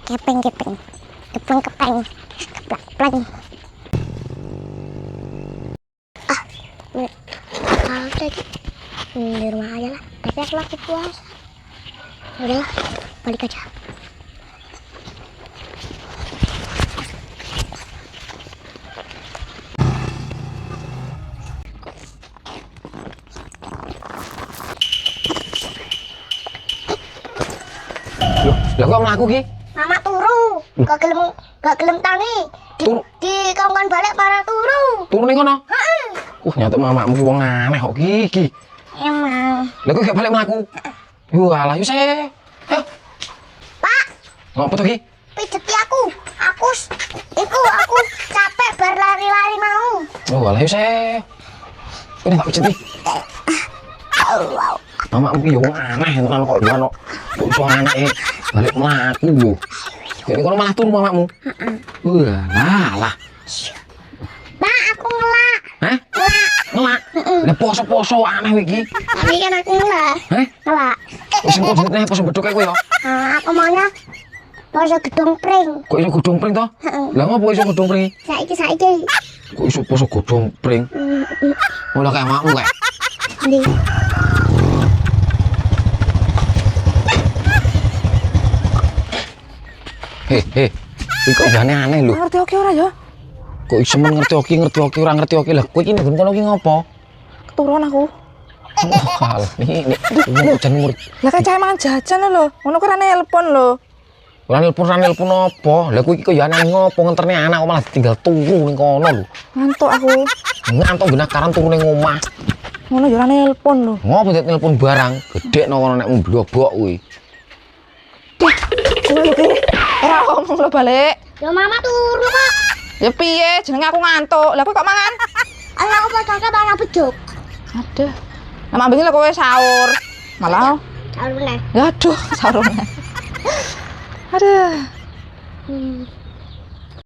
Kepeng kepeng kepeng kepeng keplak pleng. Udah di rumah aja lah, tapi aku lagi puasa. Udahlah, balik aja. Lah kok mlaku ki? Mama turu, gak gelem tangi. Di kongkon balik para turu. Turu ning kono? Heeh. Nyata mamamu wong aneh kok ki. Emang. Lah kok gak balik mlaku? Walah yo se. Pak, Ngopo to ki? pijeti aku. Aku capek bar lari-lari mau. Walah yo se. Ini tak pijeti. Mamamu ki yo wong aneh tenan kok ngono. Kok iso aneh balik mlaku yo. Kok kono malah turu mamamu? Heeh. Walah. Pak, aku ngelak. Hah? Ngelak? Lah poso-poso aneh iki. Tapi kan aku ngelak. Hah? Ngelak. Wis engko jenenge poso bedhok kowe yo. Aku maunya poso gedung pring. Kok iso godhong pring to? Lah ngopo iso godhong pring? Saiki. Kok iso poso godhong pring? Olah kayak makmu kayak. Ndi? Heh. Iki kok aneh lho. Ngerti oke ora ya? Kok iso men ngerti oke ora ngerti oke. Lah kowe iki nggon kono ki ngopo? Keturun aku. Oh, kalah. Ini jan umur. Lah kan cah mangan jajan lho. Ngono ku ora nelpon lho. Ora nelpon apa? Lah kowe iki kok ya aneh ngopo ngenterne anak kok malah tinggal turu ning kono lho. Ngantuk aku. Ngantuk genakaran turu ning omah. Ngono ya ora nelpon lho. Ngopo nek nelpon barang? Gedekno kono nek mblobok kuwi. Kowe lho ki. Ora ngomong lho balik. Ya mama turu kok. Ya piye jenenge aku ngantuk. Lah kok mangan? Ala aku poso malah beduk. Aduh. Lah mambing lho kowe sahur. Malah. Alune. Ya aduh, sahur. Aduh.